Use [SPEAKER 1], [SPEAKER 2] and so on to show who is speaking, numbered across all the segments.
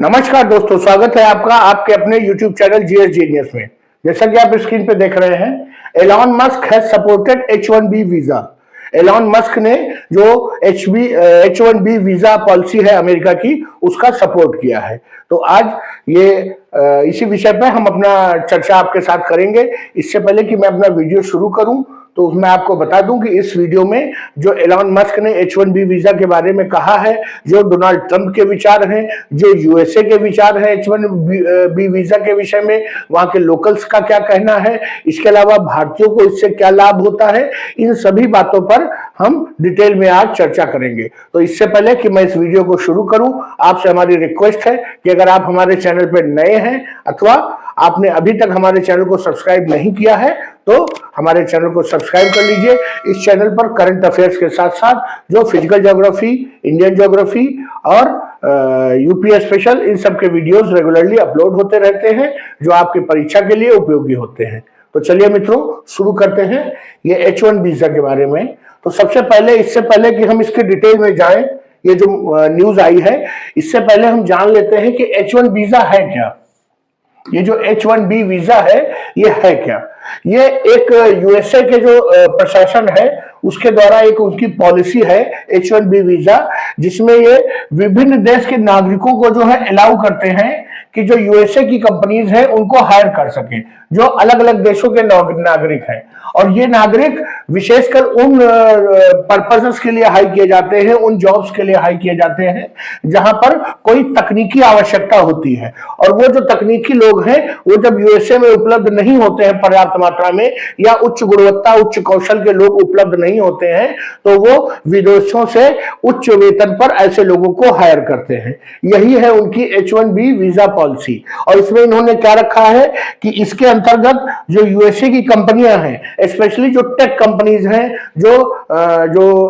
[SPEAKER 1] नमस्कार दोस्तों, स्वागत है आपका आपके अपने YouTube चैनल जीएस जीनियस में। जैसा कि आप स्क्रीन पे देख रहे हैं, Elon Musk has supported H1B visa. Elon Musk ने जो H1B वीजा पॉलिसी है अमेरिका की, उसका सपोर्ट किया है। तो आज ये इसी विषय पे हम अपना चर्चा आपके साथ करेंगे। इससे पहले कि मैं अपना वीडियो शुरू करूं, तो मैं आपको बता दूं कि इस वीडियो में जो एलॉन मस्क ने H1B वीजा के बारे में कहा है, जो डोनाल्ड ट्रंप के विचार हैं, जो यूएसए के विचार हैं H1B वीजा के विषय में, वहां के लोकल्स का क्या कहना है, इसके अलावा भारतीयों को इससे क्या लाभ होता है, इन सभी बातों पर हम डिटेल में आज चर्चा करेंगे। तो इससे पहले कि मैं इस वीडियो को शुरू करूं, आपसे हमारी रिक्वेस्ट है कि अगर आप हमारे चैनल पर नए हैं अथवा आपने अभी तक हमारे चैनल को सब्सक्राइब नहीं किया है, तो हमारे चैनल को सब्सक्राइब कर लीजिए। इस चैनल पर करंट अफेयर्स के साथ साथ जो फिजिकल ज्योग्राफी, इंडियन ज्योग्राफी और यूपीएस स्पेशल, इन सब के वीडियोस रेगुलरली अपलोड होते रहते हैं, जो आपकी परीक्षा के लिए उपयोगी होते हैं। तो चलिए मित्रों, शुरू करते हैं ये H1 वीजा के बारे में। तो सबसे पहले, इससे पहले कि हम इसके डिटेल में जाएं, ये जो न्यूज आई है, इससे पहले हम जान लेते हैं कि H1 वीजा है क्या। ये जो H1B वीजा है, ये है क्या? ये एक यूएसए के जो प्रशासन है, उसके द्वारा एक उनकी पॉलिसी है H1B वीजा, जिसमें ये विभिन्न देश के नागरिकों को जो है अलाउ करते हैं कि जो यूएसए की कंपनीज हैं उनको हायर कर सके, जो अलग अलग देशों के नागरिक हैं। और ये नागरिक विशेषकर उन पर्पसेस के लिए हाई किए जाते हैं, उन जॉब्स के लिए हाई किए जाते हैं जहां पर कोई तकनीकी आवश्यकता होती है। और वो जो तकनीकी लोग हैं, वो जब यूएसए में उपलब्ध नहीं होते हैं पर्याप्त मात्रा में, या उच्च गुणवत्ता, उच्च कौशल के लोग उपलब्ध नहीं होते हैं, तो वो विदेशों से उच्च वेतन पर ऐसे लोगों को हायर करते हैं। यही है उनकी H1B वीजा पॉलिसी। और इसमें इन्होंने क्या रखा है कि इसके अंतर्गत जो यूएसए की कंपनियां हैं, स्पेशली जो टेक कंपनीज हैं, जो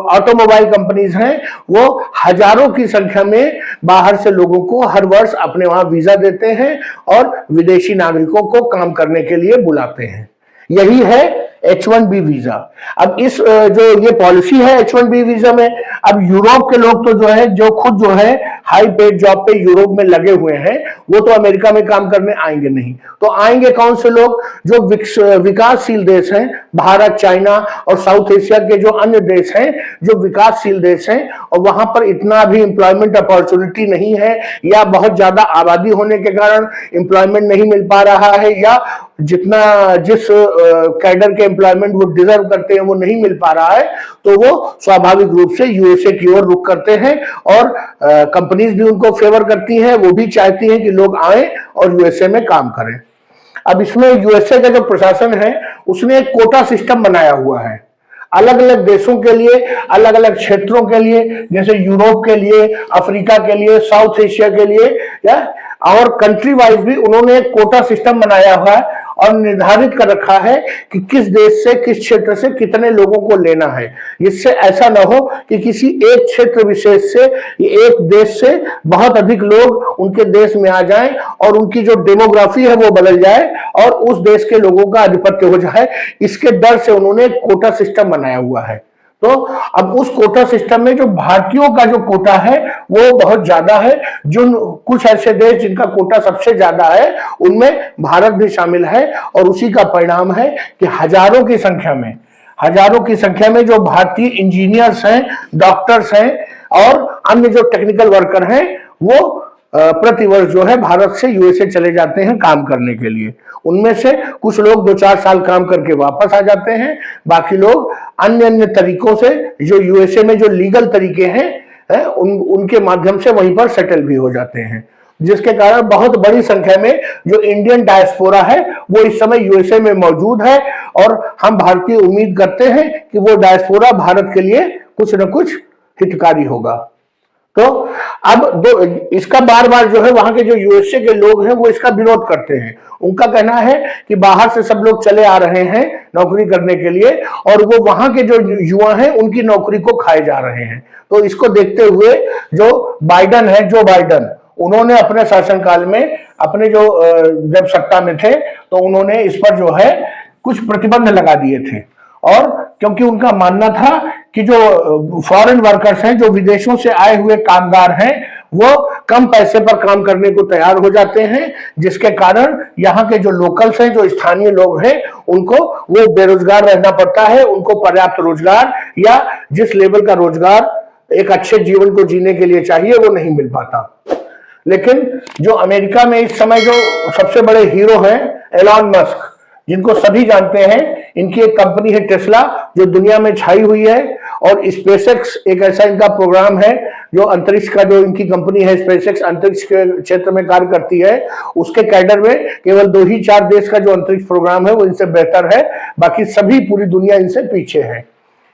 [SPEAKER 1] ऑटोमोबाइल कंपनीज हैं, वो हजारों की संख्या में बाहर से लोगों को हर वर्ष अपने वहां वीजा देते हैं और विदेशी नागरिकों को काम करने के लिए बुलाते हैं। यही है H1B वीजा। अब इस जो ये पॉलिसी है H1B वीजा में, अब यूरोप के लोग तो जो है, जो खुद जो है हाई पेड जॉब पे यूरोप में लगे हुए हैं, वो तो अमेरिका में काम करने आएंगे नहीं। तो आएंगे कौन से लोग? जो विकासशील देश हैं, भारत, चाइना और साउथ एशिया के जो अन्य देश हैं, जो विकासशील देश हैं, और वहां पर इतना भी एम्प्लॉयमेंट अपॉर्चुनिटी नहीं है, या बहुत ज्यादा आबादी होने के कारण एम्प्लॉयमेंट नहीं मिल पा रहा है, या जिस कैडर के एम्प्लॉयमेंट वो डिजर्व करते हैं वो नहीं मिल पा रहा है, तो वो स्वाभाविक रूप से यूएसए की ओर रुख करते हैं। और कंपनीज भी उनको फेवर करती हैं, वो भी चाहती हैं कि लोग आए और यूएसए में काम करें। अब इसमें यूएसए का जो प्रशासन है, उसने एक कोटा सिस्टम बनाया हुआ है अलग अलग देशों के लिए, अलग अलग क्षेत्रों के लिए, जैसे यूरोप के लिए, अफ्रीका के लिए, साउथ एशिया के लिए, या और कंट्री वाइज भी उन्होंने एक कोटा सिस्टम बनाया हुआ है और निर्धारित कर रखा है कि किस देश से, किस क्षेत्र से कितने लोगों को लेना है, जिससे ऐसा ना हो कि किसी एक क्षेत्र विशेष से, एक देश से बहुत अधिक लोग उनके देश में आ जाएं और उनकी जो डेमोग्राफी है वो बदल जाए और उस देश के लोगों का आधिपत्य हो जाए। इसके डर से उन्होंने एक कोटा सिस्टम बनाया हुआ है। तो अब उस कोटा सिस्टम में जो भारतीयों का जो कोटा है वो बहुत ज्यादा है। जो कुछ ऐसे देश जिनका कोटा सबसे ज्यादा है, उनमें भारत भी शामिल है। और उसी का परिणाम है कि हजारों की संख्या में जो भारतीय इंजीनियर्स हैं, डॉक्टर्स हैं और अन्य जो टेक्निकल वर्कर हैं, वो प्रतिवर्ष जो है भारत से यूएसए चले जाते हैं काम करने के लिए। उनमें से कुछ लोग 2-4 साल काम करके वापस आ जाते हैं, बाकी लोग अन्य तरीकों से, जो यूएसए में जो लीगल तरीके हैं, उनके माध्यम से वहीं पर सेटल भी हो जाते हैं। जिसके कारण बहुत बड़ी संख्या में जो इंडियन डायस्पोरा है, वो इस समय यूएसए में मौजूद है। और हम भारतीय उम्मीद करते हैं कि वो डायस्पोरा भारत के लिए कुछ न कुछ हितकारी होगा। तो अब इसका बार बार जो है वहां के जो यूएसए के लोग हैं वो इसका विरोध करते हैं। उनका कहना है कि बाहर से सब लोग चले आ रहे हैं नौकरी करने के लिए, और वो वहां के जो युवा हैं उनकी नौकरी को खाए जा रहे हैं। तो इसको देखते हुए जो बाइडन है, जो बाइडन, उन्होंने अपने शासनकाल में, अपने जो जब सत्ता में थे, तो उन्होंने इस पर जो है कुछ प्रतिबंध लगा दिए थे। और क्योंकि उनका मानना था कि जो फॉरेन वर्कर्स हैं, जो विदेशों से आए हुए कामगार हैं, वो कम पैसे पर काम करने को तैयार हो जाते हैं, जिसके कारण यहाँ के जो लोकल्स हैं, जो स्थानीय लोग हैं, उनको वो बेरोजगार रहना पड़ता है। उनको पर्याप्त रोजगार या जिस लेवल का रोजगार एक अच्छे जीवन को जीने के लिए चाहिए वो नहीं मिल पाता। लेकिन जो अमेरिका में इस समय जो सबसे बड़े हीरो हैं एलॉन मस्क, जिनको सभी जानते हैं, इनकी एक कंपनी है टेस्ला जो दुनिया में छाई हुई है, और स्पेसएक्स एक ऐसा इनका प्रोग्राम है जो अंतरिक्ष का, जो इनकी कंपनी है स्पेसएक्स अंतरिक्ष के क्षेत्र में कार्य करती है। उसके कैडर में केवल 2 ही 4 देश का जो अंतरिक्ष प्रोग्राम है वो इनसे बेहतर है, बाकी सभी पूरी दुनिया इनसे पीछे है।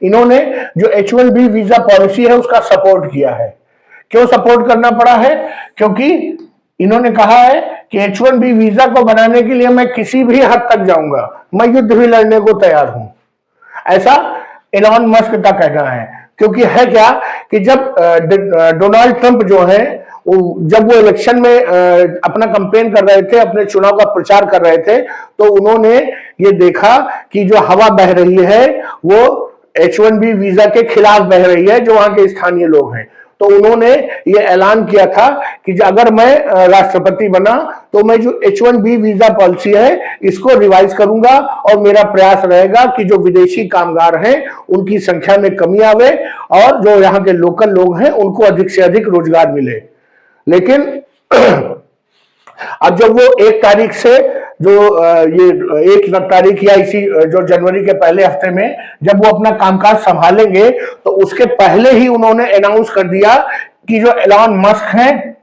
[SPEAKER 1] इन्होंने जो H1B वीजा पॉलिसी है उसका सपोर्ट किया है। क्यों सपोर्ट करना पड़ा है? क्योंकि इन्होंने कहा है कि H1B वीजा को बनाने के लिए मैं किसी भी हद तक जाऊंगा, मैं युद्ध भी लड़ने को तैयार हूं, ऐसा एलॉन मस्क का कहना है। क्योंकि है क्या कि जब डोनाल्ड ट्रंप जो है, जब वो इलेक्शन में अपना कैंपेन कर रहे थे, अपने चुनाव का प्रचार कर रहे थे, तो उन्होंने ये देखा कि जो हवा बह रही है वो H1B वीजा के खिलाफ बह रही है, जो वहां के स्थानीय लोग हैं। तो उन्होंने ये ऐलान किया था कि अगर मैं राष्ट्रपति बना तो मैं जो H1B वीजा पॉलिसी है इसको रिवाइज करूंगा, और मेरा प्रयास रहेगा कि जो विदेशी कामगार हैं उनकी संख्या में कमी आवे और जो यहाँ के लोकल लोग हैं उनको अधिक से अधिक रोजगार मिले। लेकिन अब जब वो 1 तारीख से जो ये 1 तारीख या इसी जो जनवरी के पहले हफ्ते में जब वो अपना कामकाज संभालेंगे, तो उसके पहले ही उन्होंने अनाउंस कर दिया कि जो एलॉन मस्क हैं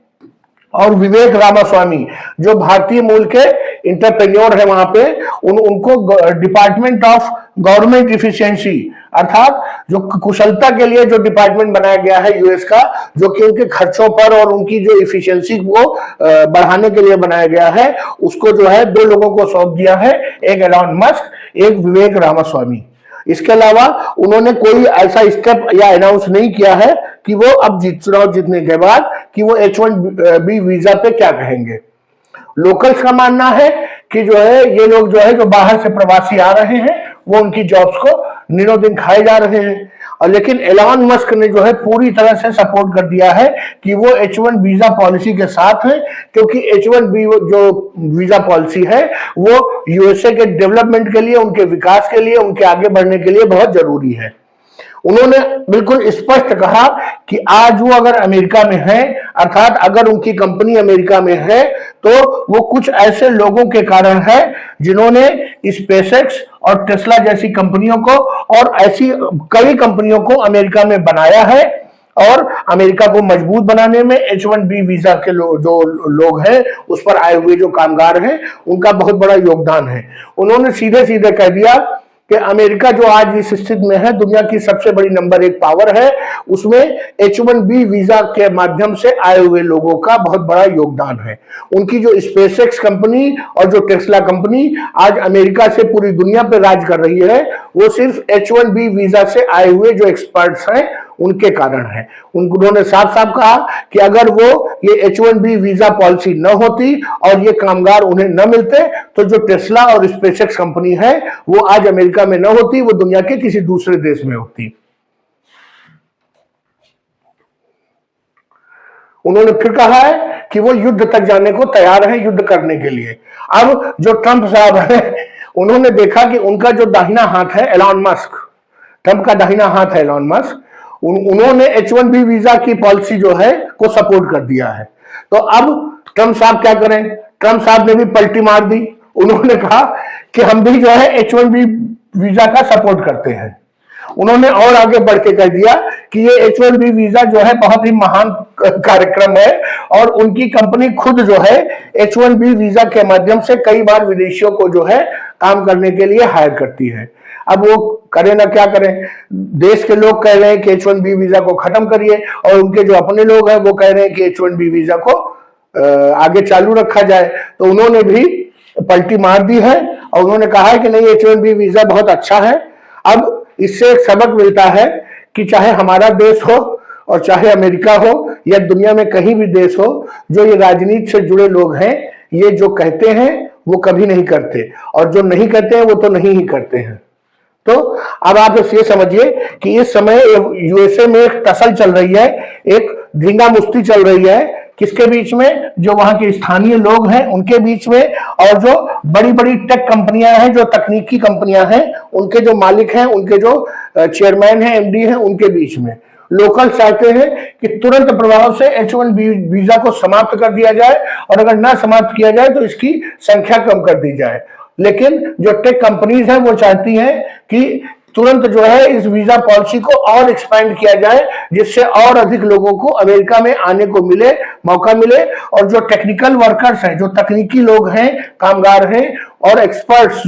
[SPEAKER 1] और विवेक रामास्वामी जो भारतीय मूल के इंटरप्रेन्योर है वहां पे, उनको डिपार्टमेंट ऑफ गवर्नमेंट इफिशियंसी, अर्थात जो कुशलता के लिए जो डिपार्टमेंट बनाया गया है यूएस का, जो कि उनके खर्चों पर और उनकी जो इफिशियंसी को बढ़ाने के लिए बनाया गया है, उसको जो है 2 लोगों को सौंप दिया है, एक एलॉन मस्क, एक विवेक रामास्वामी। इसके अलावा उन्होंने कोई ऐसा स्टेप या अनाउंस नहीं किया है कि वो अब चुनाव जीतने के बाद कि वो H1B वीजा पे क्या कहेंगे। लोकल्स का मानना है कि जो है ये लोग जो है जो बाहर से प्रवासी आ रहे हैं वो उनकी जॉब्स को दिनों दिन खाए जा रहे हैं। और लेकिन एलॉन मस्क ने जो है पूरी तरह से सपोर्ट कर दिया है कि वो H1 वीजा पॉलिसी के साथ है, क्योंकि H1B जो वीजा पॉलिसी है वो यूएसए के डेवलपमेंट के लिए, उनके विकास के लिए, उनके आगे बढ़ने के लिए बहुत जरूरी है। उन्होंने बिल्कुल स्पष्ट कहा कि आज वो अगर अमेरिका में है, अर्थात अगर उनकी कंपनी अमेरिका में है, तो वो कुछ ऐसे लोगों के कारण है जिन्होंने स्पेसएक्स और टेस्ला जैसी कंपनियों को और ऐसी कई कंपनियों को अमेरिका में बनाया है, और अमेरिका को मजबूत बनाने में H1B वीजा के जो लोग हैं, उस पर आए हुए जो कामगार हैं, उनका बहुत बड़ा योगदान है। उन्होंने सीधे सीधे कह दिया कि अमेरिका जो आज इस स्थिति में है, दुनिया की सबसे बड़ी नंबर 1 पावर है, उसमें H1B वीजा के माध्यम से आए हुए लोगों का बहुत बड़ा योगदान है। उनकी जो स्पेसएक्स कंपनी और जो टेस्ला कंपनी आज अमेरिका से पूरी दुनिया पर राज कर रही है, वो सिर्फ H1B वीजा से आए हुए जो एक्सपर्ट्स हैं उनके कारण है। उन्होंने साफ साफ कहा कि अगर वो ये H1B वीजा पॉलिसी न होती और ये कामगार उन्हें न मिलते, तो जो टेस्ला और स्पेसएक्स कंपनी है वो आज अमेरिका में न होती, वो दुनिया के किसी दूसरे देश में होती। उन्होंने फिर कहा है कि वो युद्ध तक जाने को तैयार है, युद्ध करने के लिए। अब जो ट्रंप साहब है, उन्होंने देखा कि उनका जो दाहिना हाथ है एलॉन मस्क, ट्रंप का दाहिना हाथ है एलॉन मस्क, उन्होंने H1B वीजा की पॉलिसी जो है को सपोर्ट कर दिया है। तो अब ट्रंप साहब क्या करें? ट्रंप साहब ने भी पलटी मार दी। उन्होंने कहा कि हम भी जो है H1B वीजा का सपोर्ट करते हैं। उन्होंने और आगे बढ़ के कह दिया कि ये H1B वीजा जो है बहुत ही महान कार्यक्रम है, और उनकी कंपनी खुद जो है H1B वीजा के माध्यम से कई बार विदेशियों को जो है काम करने के लिए हायर करती है। अब वो करें ना क्या करें, देश के लोग कह रहे हैं कि H1B वीजा को खत्म करिए, और उनके जो अपने लोग हैं वो कह रहे हैं कि H1B वीजा को आगे चालू रखा जाए। तो उन्होंने भी पलटी मार दी है और उन्होंने कहा है कि नहीं, H1B वीजा बहुत अच्छा है। अब इससे एक सबक मिलता है कि चाहे हमारा देश हो और चाहे अमेरिका हो या दुनिया में कहीं भी देश हो, जो ये राजनीति से जुड़े लोग हैं, ये जो कहते हैं वो कभी नहीं करते, और जो नहीं कहते हैं वो तो नहीं ही करते हैं। तो अब आप ये समझिए कि इस समय यूएसए में एक टसल चल रही है, एक धींगा मुश्ती चल रही है किसके बीच में? जो वहां के स्थानीय लोग हैं उनके बीच में, और जो बड़ी बड़ी टेक कंपनियां हैं, जो तकनीकी कंपनियां हैं, उनके जो मालिक हैं, उनके जो चेयरमैन हैं, एमडी हैं, उनके बीच में। लोकल चाहते हैं कि तुरंत प्रभाव से H1B वीजा को समाप्त कर दिया जाए, और अगर ना समाप्त किया जाए तो इसकी संख्या कम कर दी जाए। लेकिन जो टेक कंपनीज हैं वो चाहती हैं कि तुरंत जो है इस वीजा पॉलिसी को और एक्सपेंड किया जाए, जिससे और अधिक लोगों को अमेरिका में आने को मिले, मौका मिले। और जो टेक्निकल वर्कर्स हैं, जो तकनीकी लोग हैं, कामगार हैं, और एक्सपर्ट्स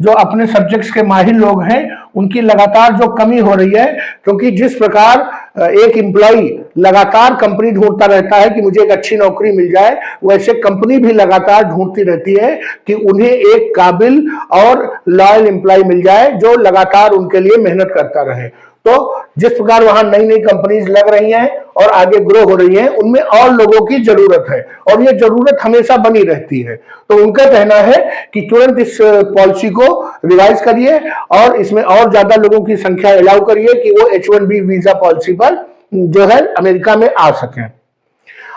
[SPEAKER 1] जो अपने सब्जेक्ट्स के माहिर लोग हैं, उनकी लगातार जो कमी हो रही है, क्योंकि जिस प्रकार एक एम्प्लॉय लगातार कंपनी ढूंढता रहता है कि मुझे एक अच्छी नौकरी मिल जाए, वैसे कंपनी भी लगातार ढूंढती रहती है कि उन्हें एक काबिल और लॉयल एम्प्लॉय मिल जाए जो लगातार उनके लिए मेहनत करता रहे। तो जिस प्रकार वहां नई नई कंपनीज लग रही हैं और आगे ग्रो हो रही हैं, उनमें और लोगों की जरूरत है, और ये जरूरत हमेशा बनी रहती है। तो उनका कहना है कि तुरंत इस पॉलिसी को रिवाइज करिए और इसमें और ज्यादा लोगों की संख्या अलाउ करिए कि वो H1B वीजा पॉलिसी पर जो है अमेरिका में आ सकें।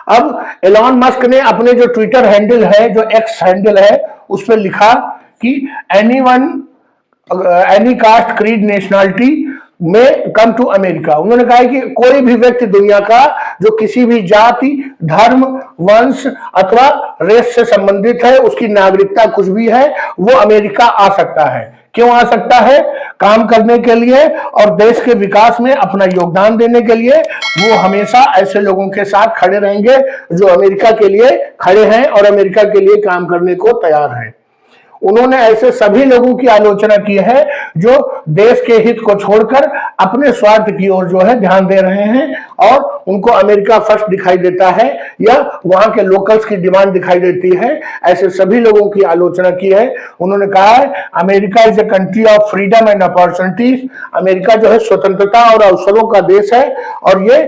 [SPEAKER 1] अब एलॉन मस्क ने अपने जो ट्विटर हैंडल है, जो एक्स हैंडल है, उस पर लिखा कि एनी कास्ट क्रीड नेशनलिटी में कम टू अमेरिका। उन्होंने कहा है कि कोई भी व्यक्ति दुनिया का जो किसी भी जाति, धर्म, वंश अथवा रेस से संबंधित है, उसकी नागरिकता कुछ भी है, वो अमेरिका आ सकता है। क्यों आ सकता है? काम करने के लिए और देश के विकास में अपना योगदान देने के लिए। वो हमेशा ऐसे लोगों के साथ खड़े रहेंगे जो अमेरिका के लिए खड़े हैं और अमेरिका के लिए काम करने को तैयार हैं। उन्होंने ऐसे सभी लोगों की आलोचना की है जो देश के हित को छोड़कर अपने स्वार्थ की ओर जो है ध्यान दे रहे हैं, और उनको अमेरिका फर्स्ट दिखाई देता है या वहां के लोकल्स की डिमांड दिखाई देती है। ऐसे सभी लोगों की आलोचना की है। उन्होंने कहा है America is a country of freedom and opportunities. America जो है स्वतंत्रता और अवसरों का देश है, और ये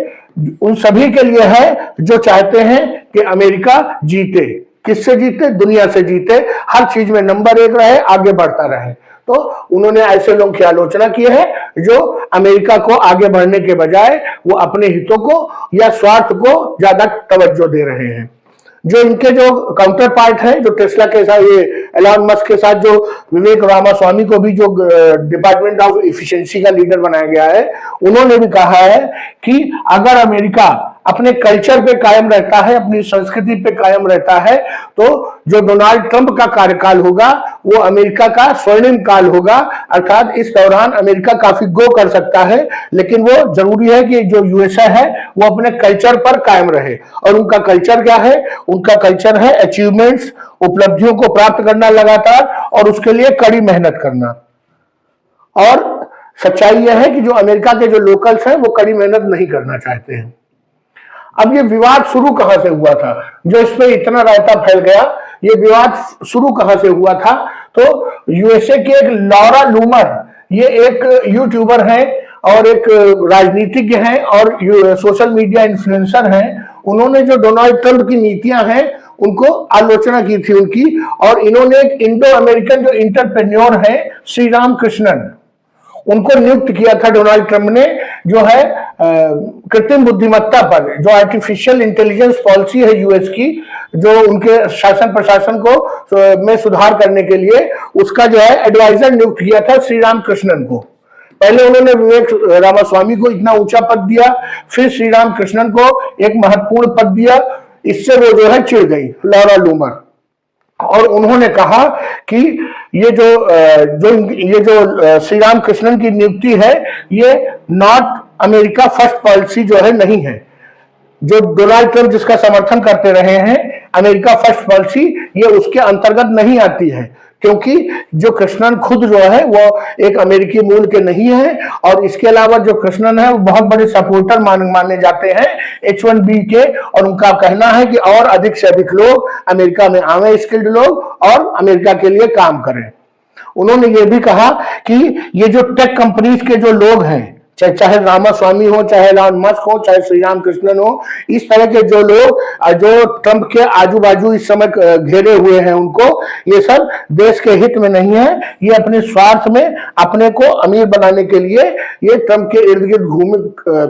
[SPEAKER 1] उन सभी के लिए है जो चाहते हैं कि अमेरिका जीते। किससे जीते? दुनिया से जीते, हर चीज में नंबर 1 रहे, आगे बढ़ता रहे। तो उन्होंने ऐसे लोगों की आलोचना की है जो अमेरिका को आगे बढ़ने के बजाय वो अपने हितों को या स्वार्थ को ज्यादा तवज्जो दे रहे हैं। जो इनके जो काउंटर पार्ट है, जो टेस्ला के साथ, ये एलॉन मस्क के साथ जो विवेक रामास्वामी को भी जो डिपार्टमेंट ऑफ इफिशिएंसी का लीडर बनाया गया है, उन्होंने भी कहा है कि अगर अमेरिका अपने कल्चर पे कायम रहता है, अपनी संस्कृति पे कायम रहता है, तो जो डोनाल्ड ट्रंप का कार्यकाल होगा वो अमेरिका का स्वर्णिम काल होगा। अर्थात इस दौरान अमेरिका काफी ग्रो कर सकता है, लेकिन वो जरूरी है कि जो यूएसए है वो अपने कल्चर पर कायम रहे। और उनका कल्चर क्या है? उनका कल्चर है अचीवमेंट्स, उपलब्धियों को प्राप्त करना लगातार, और उसके लिए कड़ी मेहनत करना। और सच्चाई यह है कि जो अमेरिका के जो लोकल्स हैं वो कड़ी मेहनत नहीं करना चाहते हैं। अब ये विवाद शुरू कहां से हुआ था, जो इस पे इतना रायता फैल गया? ये विवाद शुरू कहां से हुआ था? तो यूएसए के एक लॉरा लूमर, ये एक यूट्यूबर हैं और एक राजनीतिज्ञ हैं और सोशल मीडिया इन्फ्लुएंसर हैं। उन्होंने जो डोनाल्ड ट्रंप की नीतियां हैं उनको आलोचना की थी उनकी, और इन्होंने एक इंडो अमेरिकन जो इंटरप्रेन्योर है श्रीराम कृष्णन, उनको नियुक्त किया था डोनाल्ड ट्रंप ने, जो है कृत्रिम बुद्धिमत्ता पर, जो आर्टिफिशियल इंटेलिजेंस पॉलिसी है यूएस की, जो उनके शासन प्रशासन को में सुधार करने के लिए, उसका जो है एडवाइजर नियुक्त किया था श्रीराम कृष्णन को। पहले उन्होंने विवेक रामास्वामी को इतना ऊंचा पद दिया, फिर श्रीराम कृष्णन को एक महत्वपूर्ण पद दिया। इससे वो जो है चिढ़ गई लॉरा लूमर, और उन्होंने कहा कि ये जो श्रीराम कृष्णन की नियुक्ति है, ये नॉट अमेरिका फर्स्ट पॉलिसी जो है नहीं है। जो डोनाल्ड ट्रंप जिसका समर्थन करते रहे हैं, अमेरिका फर्स्ट पॉलिसी, ये उसके अंतर्गत नहीं आती है, क्योंकि जो कृष्णन खुद जो है वो एक अमेरिकी मूल के नहीं है, और इसके अलावा जो कृष्णन है वो बहुत बड़े सपोर्टर माने जाते हैं H1B के, और उनका कहना है कि और अधिक से अधिक लोग अमेरिका में आवे, स्किल्ड लोग, और अमेरिका के लिए काम करें। उन्होंने ये भी कहा कि ये जो टेक कंपनीज के जो लोग हैं, चाहे रामास्वामी हो, चाहे एलॉन मस्क हो, चाहे श्रीराम कृष्णन हो, इस तरह के जो लोग जो ट्रंप के आजू बाजू इस समय घेरे हुए हैं, उनको ये सब देश के हित में नहीं है। ये अपने स्वार्थ में अपने को अमीर बनाने के लिए ये ट्रंप के इर्द गिर्द घूमे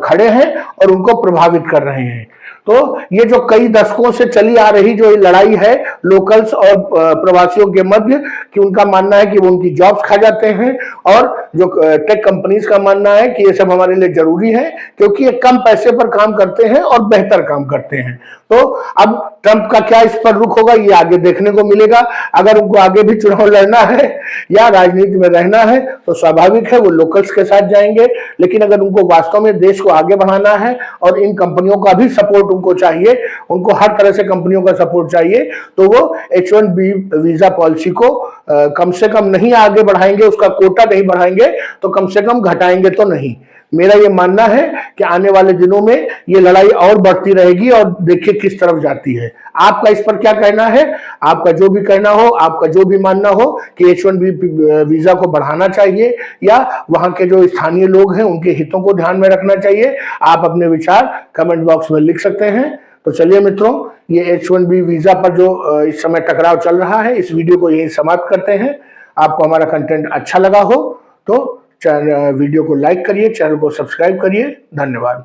[SPEAKER 1] खड़े हैं और उनको प्रभावित कर रहे हैं। तो ये जो कई दशकों से चली आ रही जो ये लड़ाई है लोकल्स और प्रवासियों के मध्य, कि उनका मानना है कि वो उनकी जॉब्स खा जाते हैं, और जो टेक कंपनीज का मानना है कि ये सब हमारे लिए जरूरी है क्योंकि ये कम पैसे पर काम करते हैं और बेहतर काम करते हैं। तो अब ट्रंप का क्या इस पर रुख होगा ये आगे देखने को मिलेगा। अगर उनको आगे भी चुनाव लड़ना है या राजनीति में रहना है तो स्वाभाविक है वो लोकल्स के साथ जाएंगे, लेकिन अगर उनको वास्तव में देश को आगे बढ़ाना है और इन कंपनियों का भी सपोर्ट उनको चाहिए, उनको हर तरह से कंपनियों का सपोर्ट चाहिए, तो वो H1B वीजा पॉलिसी को कम से कम नहीं आगे बढ़ाएंगे, उसका कोटा नहीं बढ़ाएंगे तो कम से कम घटाएंगे तो नहीं। मेरा ये मानना है कि आने वाले दिनों में ये लड़ाई और बढ़ती रहेगी और देखिए किस तरफ जाती है। आपका इस पर क्या कहना है? आपका जो भी कहना हो, आपका जो भी मानना हो कि H1B वीजा को बढ़ाना चाहिए या वहां के जो स्थानीय लोग हैं उनके हितों को ध्यान में रखना चाहिए, आप अपने विचार कमेंट बॉक्स में लिख सकते हैं। तो चलिए मित्रों, ये H1B वीजा पर जो इस समय टकराव चल रहा है, इस वीडियो को यही समाप्त करते हैं। आपको हमारा कंटेंट अच्छा लगा हो तो वीडियो को लाइक करिए, चैनल को सब्सक्राइब करिए। धन्यवाद।